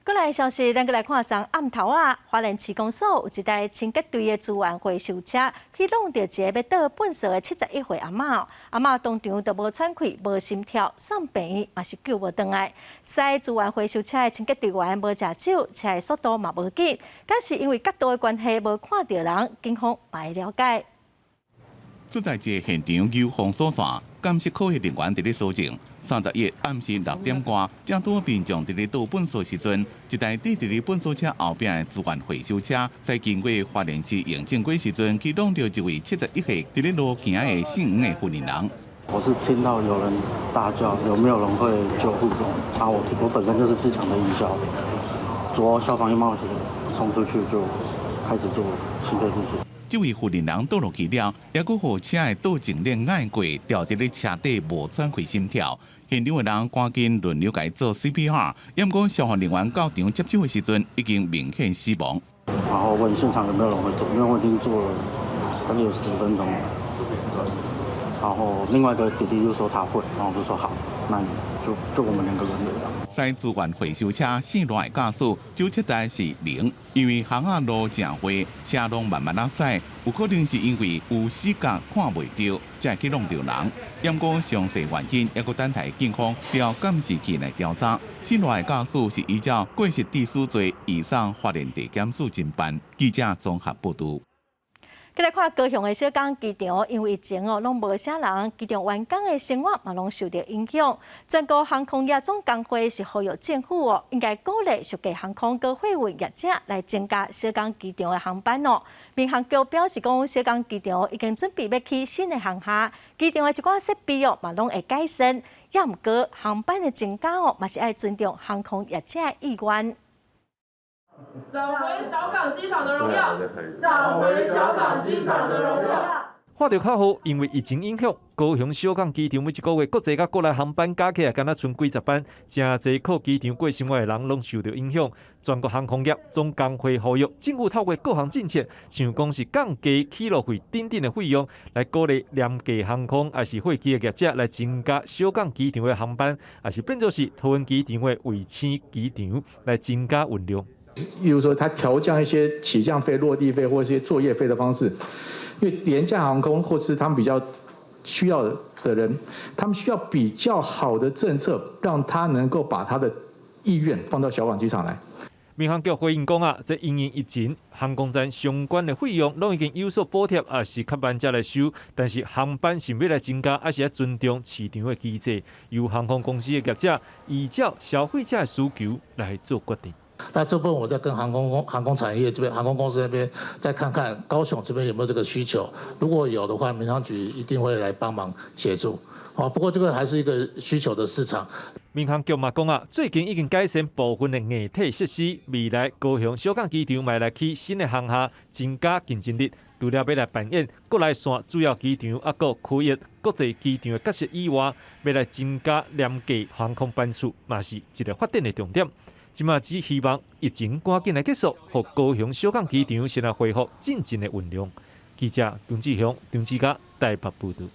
過來消息，咱個來看，昨暗頭啊，花蓮市公所有一台清潔隊的資源回收車去弄到一個要倒糞掃的71歲阿嬤，阿嬤當場就無喘氣、無心跳，送病院嘛是救無回來。駛資源回收車的清潔隊員無食酒，車的速度嘛無緊，但是因為角度的關係，無看到人，警方嘛會了解。這在這現場有封鎖線，監視科的人員佇咧搜證。30日暗時6點多，正多民眾佇咧倒糞掃時陣，一台佇咧糞掃車後邊的資源回收車，在經過花蓮市營政過時陣，去弄到一位71歲佇咧路行的姓吳的婦人。我是聽到有人大叫，有沒有人會救護這種？我本身就是自強的義消，着消防衣帽子衝出去就開始做心肺復甦。這位婦人倒落去了，也閣互車的倒前鏈愛過，掉佇咧車底無喘氣心跳。現場的人趕緊輪流給做 CPR， 不過消防人員到場接手的時陣已經明顯死亡。然後問現場有沒有人會做，因為我已經做了大概有10分鐘。然後另外一個弟弟就說他會，然後我就說好，那你就我們2個人了。在資源回收車線路的駕駛糾察帶是0，因為巷仔路正灰，車攏慢慢駛，有可能是因為有視覺看袂到，才會去弄到人。不過詳細原因還閣等待警方調監視器來調查。線路的駕駛是依照過失致死罪移送花蓮地檢署偵辦。記者綜合報道。再來看高雄的小港機場，因為疫情攏無啥人，機場員工的生活嘛攏受到影響。全國航空業總工會是呼籲政府應該鼓勵屬計航空高貨運業者來增加小港機場的航班哦。民航局表示講，小港機場已經準備要起新的航廈，機場的一寡設備嘛攏會改善。也毋过航班的增加嘛是爱尊重航空业者的意愿。找回小港机场的荣耀，找回小港机场的荣耀。看到较好，因为疫情影响，高雄小港机场每一个月国际甲国内航班加起来，敢若剩几十班，真侪靠机场过生活的人拢受到影响。全国航空业总工会呼吁政府透过各项政策，像讲是降低起落费等等的费用，来鼓励廉价航空还是货机的业者来增加小港机场的航班，还是变作是桃园机场的卫星机场来增加运量。例如说，它调降一些起降费、落地费或是一些作业费的方式。因为廉价航空或是他们比较需要的人，他们需要比较好的政策，让他能够把他的意愿放到小港机场来。民航局回应讲啊，在因应疫情，航空站相关的费用拢已经有所补贴，也是较慢才来收。但是航班是要来增加，还是要尊重市场的机制，由航空公司的业者依照消费者的需求来做决定。那这部分我再跟航空产业这边、航空公司那边再看看高雄这边有没有这个需求，如果有的话，民航局一定会来帮忙协助。不过这个还是一个需求的市场。民航局嘛讲啊，最近已经改善部分的硬体设施，未来高雄小港机场迈来起新的航厦，增加竞争力。除了要来扮演国内线主要机场，啊，个区域国际机场的角色以外，要来增加廉价航空班次，嘛是一个发展的重点。即马只希望疫情赶紧来结束，让高雄小港机场先来恢复进前的运量。记者张志雄、张志佳台北报道。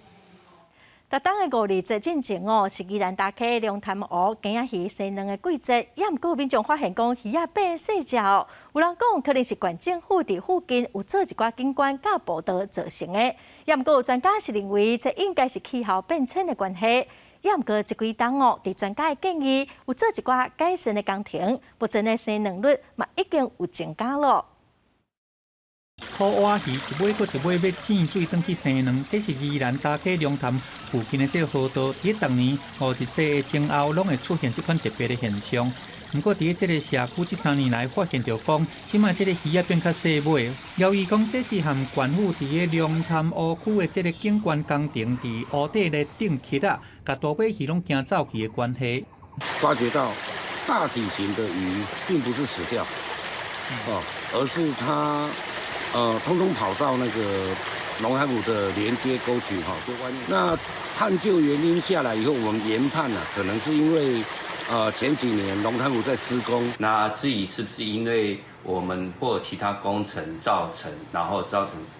逐当的5日节进前是宜兰大溪龙潭湖鸡仔鱼生卵的季节，也毋过民众发现讲鱼仔变细只哦，有人讲可能是县政府伫附近有做一寡景观甲步道造成的，也毋过有专家是认为这应该是气候变迁的关系。也毋过，这几档伫专家的建议，有做一寡改善的工程，目前的生卵率嘛已经有增加了。苦蛙鱼一尾搁一尾要浸水转去生卵，这是宜兰大溪龙潭附近的这个河道，伫逐年5日节前后拢会出现这款特别的现象。不过，伫这个社区这3年来发现到讲，即卖这个鱼仔变较细尾，谣言讲这是含县府伫个龙潭湖区的这个景观工程伫湖底来顶起啊。甲大尾鱼拢惊走去的关系，发觉到大体型的鱼并不是死掉，而是它通通跑到那个龙潭湖的连接沟渠就外面。那探究原因下来以后，我们研判可能是因为前几年龙潭湖在施工，那至于是不是因为我们或其他工程造成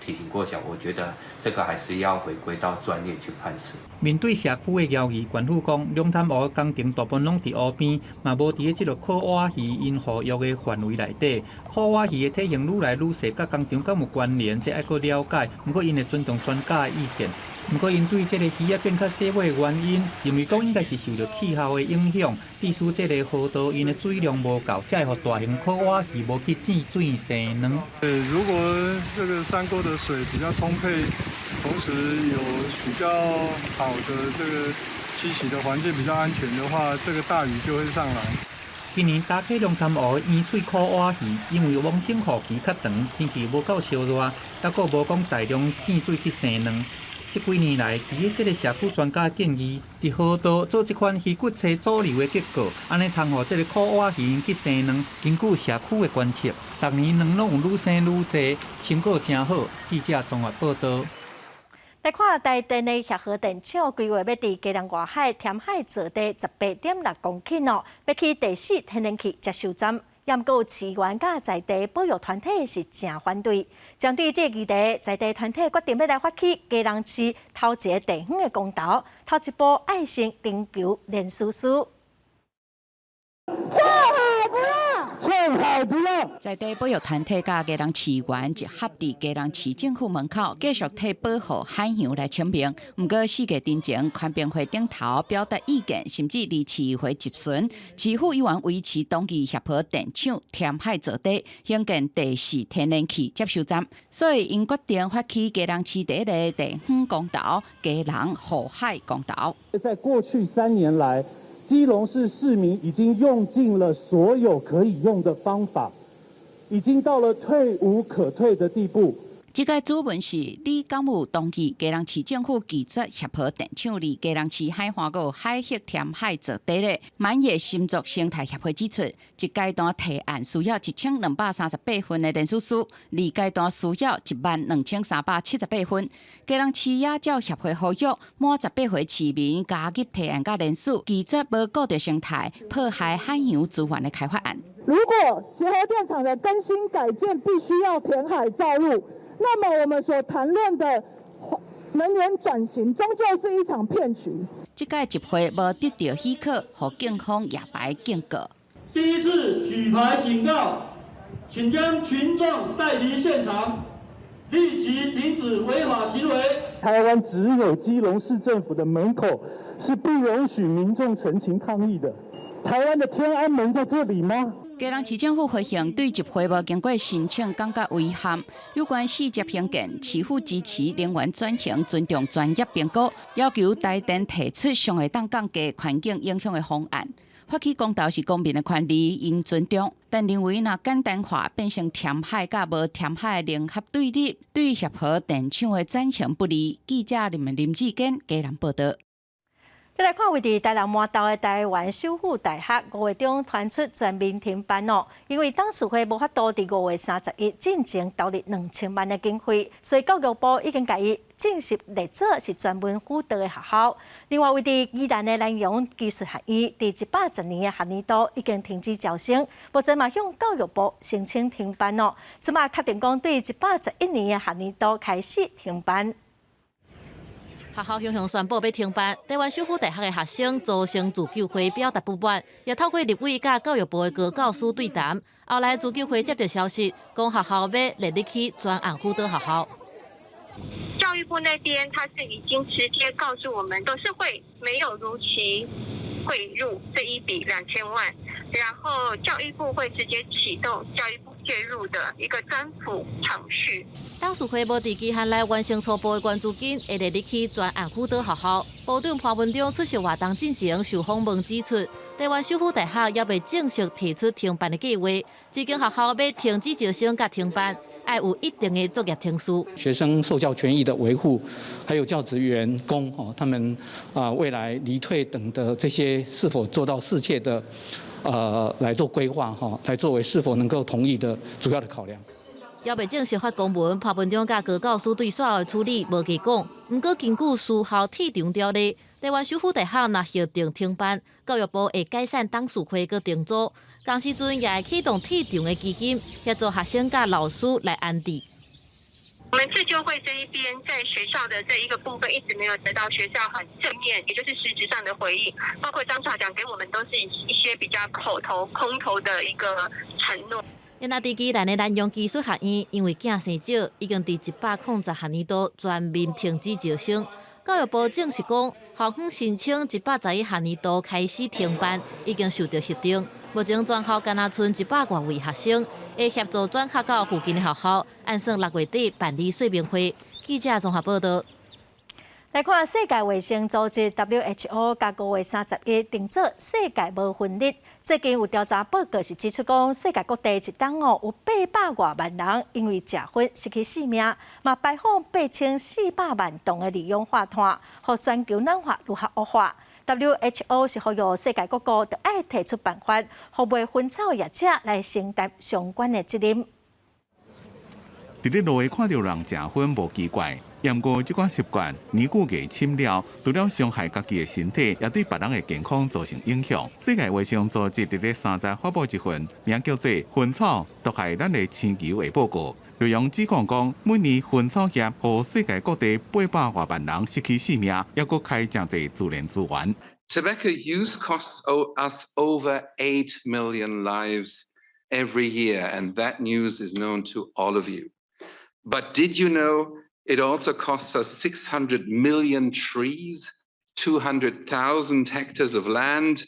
体型过小，我觉得这个还是要回归到专业去判识。面对社区的谣言，县府讲龙潭湖工程大部分拢伫湖边，嘛无伫即个苦蛙鱼因护育的范围内底。苦蛙鱼的体型愈来愈细，甲工程敢有关联，这爱搁了解。不过因会尊重专家的意见。不过，因对这个鱼仔变较细尾的原因，认为讲应该是受到气候的影响，必须这个河道因的水量无够，才会互大型苦蛙鱼无去浸水生卵。如果这个山沟的水比较充沛，同时有比较好的这个栖息的环境比较安全的话，这个大鱼就会上来。今年大溪龙潭湖的圆喙苦蛙鱼，因为往生护期较长，天气无够烧热，还佫无讲大量浸水去生卵。这几年来，伫这个社区专家建议，伫河道做这款鱼骨车阻流的结果，安尼通互这个苦蛙鱼去生卵。根据社区的观测，逐年卵拢有愈生愈多，成果真好。记者综合报道。来看台电的协和电厂规划要伫基隆外海填海造地18.6公顷哦，要起第4天然气接收站。也毋过有市员甲在地保育团体是正反对。针对这个议题，在地团体决定要来发起基隆市头一个地方的公投，头一步爱心征求连叔叔。在地保育团体甲基隆市员集合伫基隆市政府门口，继续替保护海洋来请兵。不过4月之前，宽平会顶头表达意见，甚至离市议会质询，市府议员维持当地协和电厂填海造地，兴建第4天然气接收站，所以因决定发起基隆市第一个地方公投——基隆护海公投。在过去3年来，基隆市市民已经用尽了所有可以用的方法，已经到了退无可退的地步。这个主文是李港务同意基隆市政府技术协和电厂里基隆市海花谷海域填海做地咧。满野新竹生态协会指出，一阶段提案需要1238份的联署书，二阶段需要12378份。基隆市野鸟协会呼吁满18岁市民加入提案甲联署，技术无顾着生态，迫害海洋资源的开发案。如果协和电厂的更新改建必须要填海造陆，那么我们所谈论的能源转型终究是一场骗局。这届集会无得到许可，互警方夜排警告。第一次举牌警告，请将群众带离现场，立即停止违法行为。台湾只有基隆市政府的门口是不容许民众陈情抗议的。台湾的天安门在这里吗？基隆市政府回应对集会无经过申请感觉遗憾，有关细节评鉴，市府支持能源转型，尊重专业评估，要求台电提出尚会当降低环境影响的方案。发起公道是公民的权利，应尊重，但认为若简单化变成填海甲无填海的联合对立，对协和电厂的转型不利。记者林志坚基隆报道。再来看位伫台南麻豆的台湾首府大学5月中传出全面停办哦，因为董事会无法度伫5月30日进行投入2000万的经费，所以教育部已经甲伊正式列做是专门辅导的学校。另外，位伫宜兰的南洋技术学院，第110年的学年度已经停止招生，目前嘛向教育部申请停办哦，即马确定讲对111年的学年度开始停办。学校向宣布要停办，台湾首府大学的学生组成自救会表达不满，也透过立委甲教育部的高教师对谈。后来自救会接到消息，讲学校要列入去专案辅导学校。教育部那边他是已经直接告诉我们，董事会没有如期汇入这一笔2000万，然后教育部会直接启动教育部介入的一个专辅程序。董事会无伫期限内完成初步的捐资金，会列入去专案辅导学校。部长潘文忠出席活动进前受访问指出，台湾首府大学也未正式提出停办的计划，至今学校要停止招生甲停办，要有一定的作业程序。学生受教权益的维护，还有教职员工他们未来离退等的这些是否做到适切的来做规划来作为是否能够同意的主要的考量。也未正式发公文，潘文忠甲高教师对赛后的处理无加讲。不过根据私校体长条例，台湾首府大学若核定停办，教育部会解散董事会佮定组，同时阵也会启动体长的基金，协助学生甲老师来安置。我们自救会这一边在学校的这一个部分一直没有得到学校很正面，也就是实质上的回应，包括张校长给我们都是一些比较口头空头的一个承诺。因那伫宜兰的南洋技术学院，因为囝生少，已经伫110学年度全面停止招生。教育部证实讲，校方申请111学年度开始停办，已经受到核定。目前全校敢若剩100多位学生，会协助转学到附近的学校，按算6月底办理说明会。记者综合报道。来看世界卫生组织 WHO 甲5月30日定做世界无分日。最近有调查报告是指出讲，世界各地一冬有800多万人因为食薰失去性命，嘛排放8400万吨的二氧化碳，让全球暖化愈合恶化。WHO 是呼吁世界各国都爱提出办法，让卖薰草业者来承担相关的责任。伫咧路下看到人食薰无奇怪，不过这款习惯年久月深了，除了伤害家己的身体，也对别人的健康造成影响。世界卫生组织伫咧3日发布一份名叫做《薰草毒害咱的星球》的报告，内容指控讲，每年薰草业让世界各地800多万人失去性命，也佫开真侪自然资源。Tobacco use costs us over 8 million lives every year, and that news is known to all of you. But did you know it also costs us 600 million trees, 200,000 hectares of land,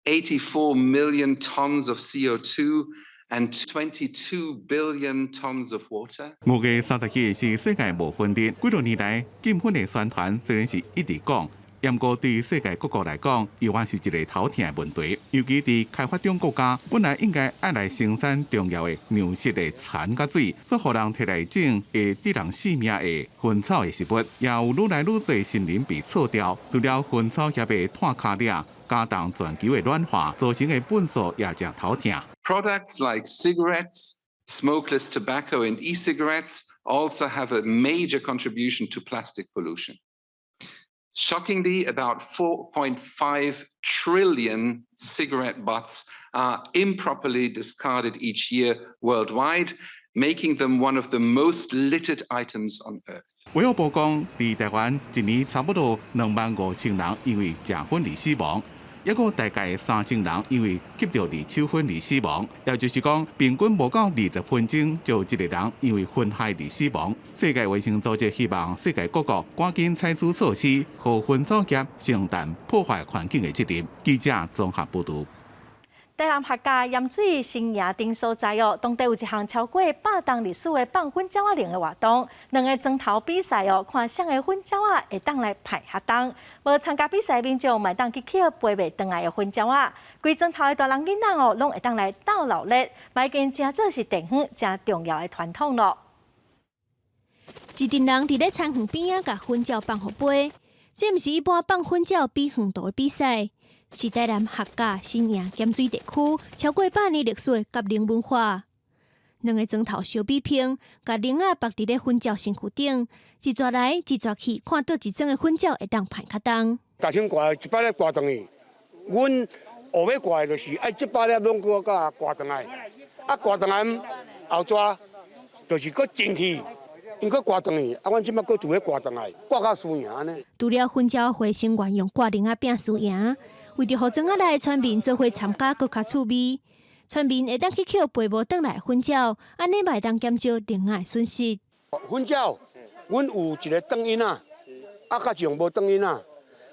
84 million tons of CO2, and 22 billion tons of water? 5月30日是世界无薰日，几多年来禁薰的宣传虽然是一直讲，不过对世界各国来讲，依然是一个头痛的问题。尤其在开发中国家，本来应该爱来生产重要的粮食的田甲水，所互人摕来种会致人性命的薰草的食物，也有愈来愈多森林被错掉。除了薰草叶被炭脚掠，加重全球的暖化，造成的粪扫也真头痛。Products like cigarettes, smokeless tobacco, and e-cigarettes also have a major contribution to plastic pollution. Shockingly, about 4.5 trillion cigarette butts are improperly discarded each year worldwide, making them one of the most littered items on Earth. 卫生部讲，在台湾一年差不多25000人因为食薰而死亡。也有大概3000人因为吸到二手薰而死亡，也就是讲，平均无到20分钟就一个人因为薰害而死亡。世界卫生组织希望世界各国赶紧采取措施，和薰草业承担破坏环境的责任。记者综合报道。台南客家盐水新营顶所在当地有一项超过100档历史的放薰鸟仔铃的活动，2个钟头比赛看谁的薰鸟仔会当来排下档。无参加比赛的民众买当去捡飞袂回来的薰鸟仔，规钟头的大人囡仔拢会当来斗闹热，已经真做是地方真重要的传统咯。一群人伫咧田园边仔甲薰鸟放互飞，这毋是一般放薰鸟比远度的比赛。是台南客家新营盐水地区超过100年历史的甲铃文化。2个钟头小比拼，甲铃仔绑伫咧薰鸟身躯顶，一抓来一抓去，看倒一整个薰鸟会当排较重。大声挂100粒挂转去，阮后尾挂的就是爱100粒拢搁甲挂转来，挂转来后抓就是搁进去。因搁挂转去，阮即摆搁做咧挂转来，挂到输赢安尼。除了薰鸟会成员用挂铃仔拼输赢。为着互庄仔内村民做伙参加，搁较趣味，村民会当去捡飞无转来薰鸟，安尼嘛会当减少铃仔损失。薰鸟，阮有一个灯音啊，较上无灯音啊，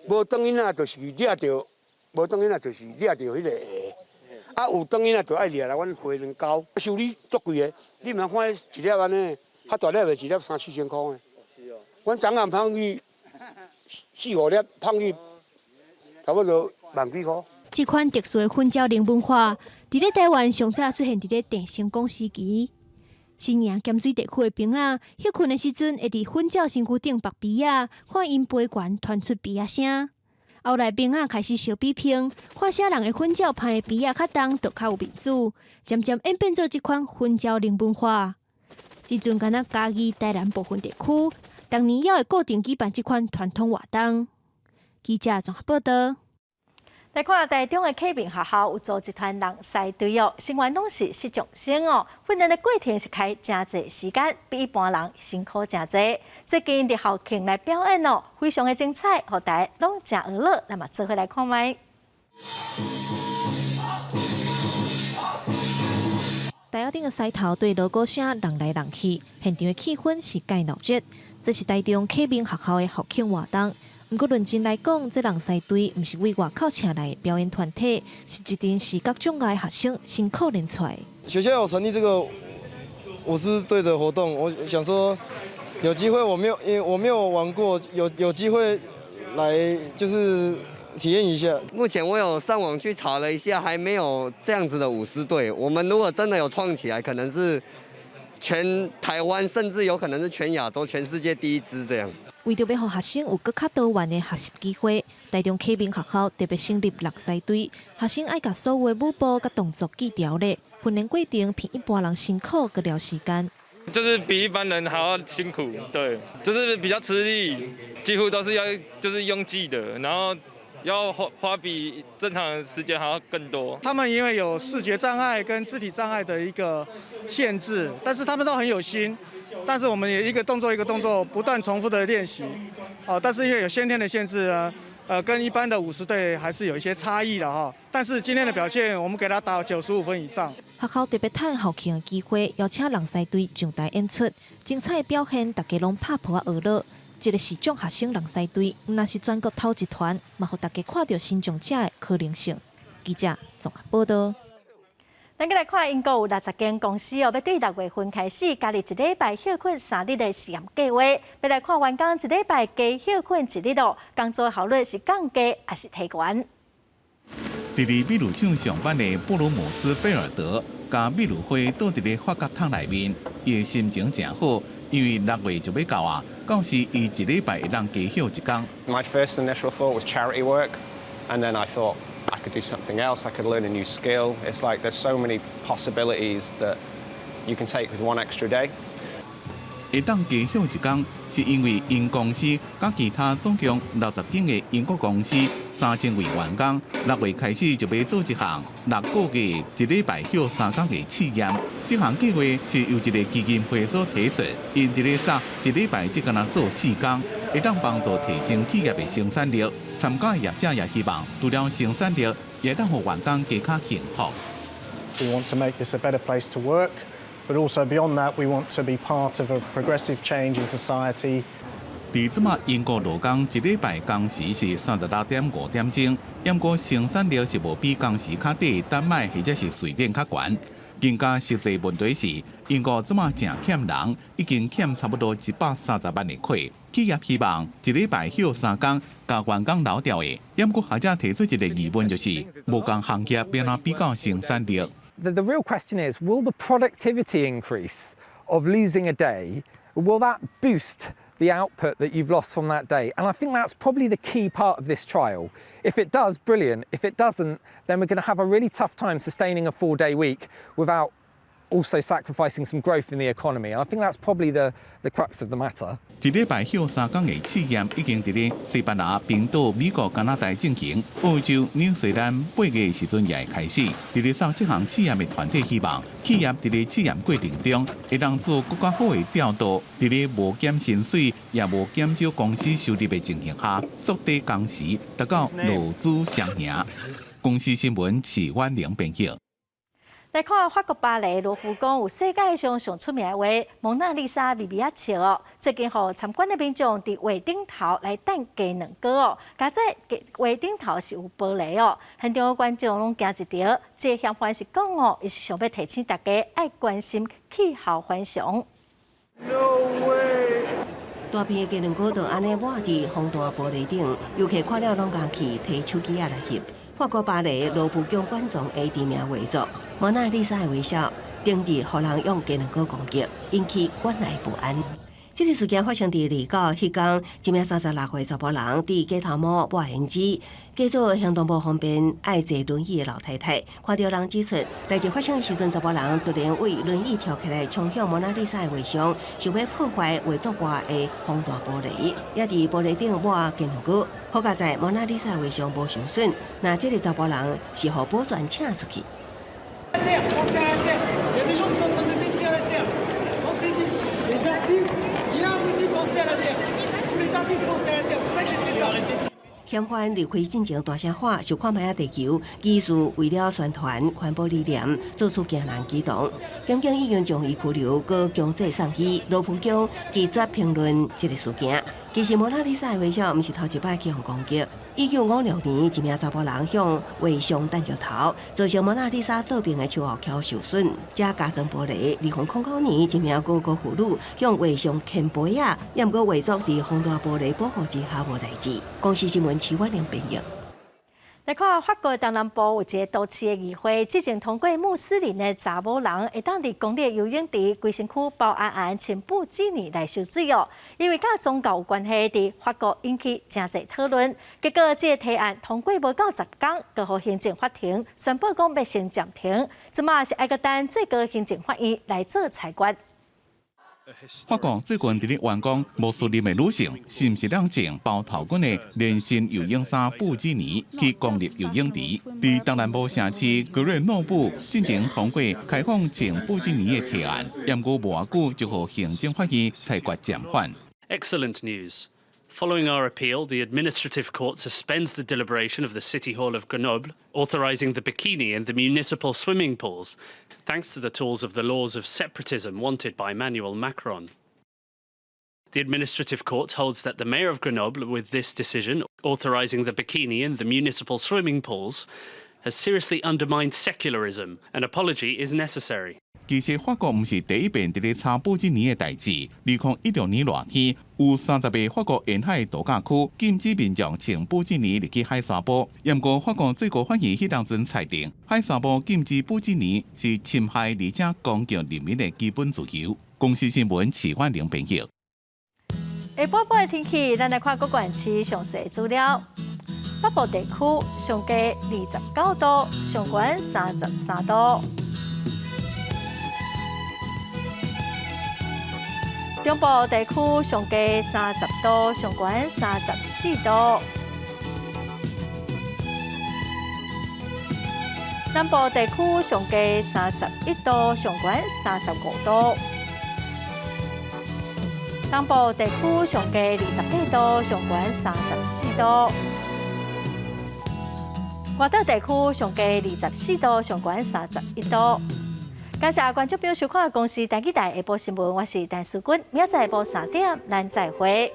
无灯音啊就是掠着，无灯音啊就是掠着迄个下，有灯音啊就爱掠来阮花莲沟，修理足贵的，你毋通看一粒安尼，较大粒的一粒3、4千块的，阮昨暗放去4、5粒，放去差不多1万几块。这款特殊的薰鸟铃文化，伫咧台湾上早出现伫咧郑成功时期。新营咸水地区的兵仔，歇困的时阵会伫薰鸟身躯顶绑鼻仔，看因飞悬传出鼻仔声。后来兵仔开始小比拼，看啥人的薰鸟拍的鼻仔较重，就较有面子，渐渐演变做这款薰鸟铃文化。即阵敢若嘉义台南部分地区，当年也会固定举办这款传统活动。记者综合报道。来看台中的启明学校有组一团人赛队成员拢是实习生训练的过程是开真侪时间，比一般人辛苦真侪。最近伫校庆来表演非常的精彩，互大家拢真娱乐。那么做伙来看卖。台校顶的狮头对锣鼓声人来人去，现场的气氛是介闹热。这是台中启明学校的校庆活动。不过认真来讲，这人狮队不是为外口请来的表演团体，是一群视觉障碍学生辛苦练出来。学校有成立这个舞狮队的活动，我想说有机会，因为我没有玩过，有机会来就是体验一下。目前我有上网去查了一下，还没有这样子的舞狮队。我们如果真的有创起来，可能是全台湾，甚至有可能是全亚洲、全世界第一支这样。为着要让学生有更较多元的学习机会，台中启明学校特别成立人狮队，学生爱甲所有的舞步甲动作记条咧，训练过程比一般人辛苦个了时间。就是比一般人还要辛苦，对，就是比较吃力，几乎都是要就是用记的，然后要花比正常的时间还要更多。他们因为有视觉障碍跟肢体障碍的一个限制，但是他们都很有心。但是我们也一个动作一个动作不断重复的练习，但是因为有先天的限制呢，跟一般的舞狮队还是有一些差异的哈。但是今天的表现，我们给他打95分以上。学校特别趁校庆的机会，邀请人狮队上台演出，精彩的表现，大家拢拍破啊娱乐。这个视障学生人狮队，若是全国头一团，嘛，互大家看到视障者的可能性。记者综合报道。咱来看英国有60间公司要对6月份开始加入1礼拜休困3日的试验计划。要来看员工1礼拜加休困1日哦，工作效率是降低还是提悬？伫咧秘鲁厂上班的布鲁姆斯菲尔德，甲秘鲁花倒伫咧发夹桶内面，伊的心情真好，因为6月就要到啊，到时伊1礼拜会当加休1天。My first initial thought was charity work, and then I thought I could do something else. I could learn a new skill. It's like there's so many possibilities that you can take with one extra day. 会当加休1天，是因为因公司甲其他总共60间的英国公司3000位员工，6月开始就要做一项6个月1礼拜休3天的试验。这项计划是由一个基金会所提出，因一个煞1礼拜只敢若做4天，会当帮助提升企业的生产力。参加的业者也希望，除了生产力，也当让员工更加幸福。We want to make this a better place to work. But also beyond that, we want to be part of a progressive change in society. 伫即马英国劳工1礼拜工时是36.5点钟，不过生产力是无比工时较低丹麦或者是瑞典较悬。更加实际问题是，英国即马正欠人，已经欠差不多130万的亏。企业希望1礼拜休3天，甲员工留掉的。不过学者提出一个疑问，就是无共行业变哪比较生产力。The real question is, will the productivity increase of losing a day, will that boost the output that you've lost from that day? And I think that's probably the key part of this trial. If it does, brilliant. If it doesn't, then we're going to have a really tough time sustaining a 4-day week without also sacrificing some growth in the economy. I think that's probably the crux of the matter. 1礼拜休3天的试验已经伫咧西班牙、冰岛、美国、加拿大进行，澳洲、纽西兰8月的时阵也会开始。伫咧上这项试验的团体希望，企业伫咧试验过程中会当做更加好的调度，伫咧无减薪水也无减少公司收入的情形下，缩短工时，达到劳资双赢。公司新闻齐婉玲编辑。来看法国巴黎罗浮宫有世界上上出名的画《蒙娜丽莎》微微啊笑哦。最近互参观的民众伫画顶头来等加2个哦，加在画顶头是有玻璃哦。现场的观众拢惊一跳。这相反是讲哦，伊是想要提醒大家爱关心气候反常。大片的加2个就安尼抹伫风大玻璃顶，游客看了拢敢去摕手机来翕。法国巴黎罗浮宫馆藏的知名画作《蒙娜丽莎》的微笑，定日互人用加2个攻击，引起馆内不安。这个事件发生伫29迄天，一名36岁查甫人伫街头摸抹胭脂，假做行动无方便爱坐轮椅的老太太，看到人指出，代志发生的时阵，查甫人突然为轮椅跳起来，冲向蒙娜丽莎的画像，想要破坏画作外的风大玻璃，也伫玻璃顶抹加2个。好佳在蒙娜丽莎画像无受损，那这个查甫人是互保全请出去。嫌犯离开进前大声喊，想看卖啊地球，疑似为了宣传环保理念，做出惊人举动。检警已经将伊拘留，搁强制送去罗浮宫记者评论这个事件。其实蒙娜丽莎的微笑，毋是头一摆去互攻击。1956年，一名查甫人向画像弹石头，造成蒙娜丽莎倒边的树后桥受损，加加装玻璃。2009年，一名高国妇女向画像牵杯啊，也毋过画作伫风大玻璃保护之下无代志。公司新闻齐婉玲编译。来看法国东南部有一个都市的议会，之前通过穆斯林的查某人会当伫公立游泳池规身躯包安安穿布基尼来受水哦，因为甲宗教有关系，伫法国引起真侪讨论。结果这个提案通过无到10天，就互行政法庭宣布讲要先暂停，即马是爱个等最高行政法院来做裁决。法国最近伫咧员工穆斯林的女性是毋是让穿包头巾的连身游泳衫布基尼去公立游泳池？伫东南部城市格瑞诺布进行通过开放穿布基尼的提案，不过无偌久就互行政法院裁决暂缓。Excellent news. Following our appeal, the Administrative Court suspends the deliberation of the City Hall of Grenoble, authorising the bikini and the municipal swimming pools, thanks to the tools of the laws of separatism wanted by Emmanuel Macron. The Administrative Court holds that the Mayor of Grenoble, with this decision, authorising the bikini and the municipal swimming pools, has seriously undermined secularism. An apology is necessary. 其实法国毋是第一遍伫咧查布吉尼的代志。2016年热天，有30个法国沿海度假区禁止民众穿布吉尼入去海沙堡。不过法国最高法院迄当阵裁定，海沙堡禁止布吉尼是侵害而且攻击人民的基本自由。公司新闻齐焕玲编辑。下晡晡的天气，咱来看各县市详细资料。北部地区上低29度，上悬33度。中部地区上低30度，上悬34度。南部地区上低31度，上悬35度。东部地区上低28度，上悬34度。外岛地区上低24度，上悬31度。感谢观众朋友收看《公视台记台下晡新闻》，我是陈淑君，明仔载下晡3点，咱再会。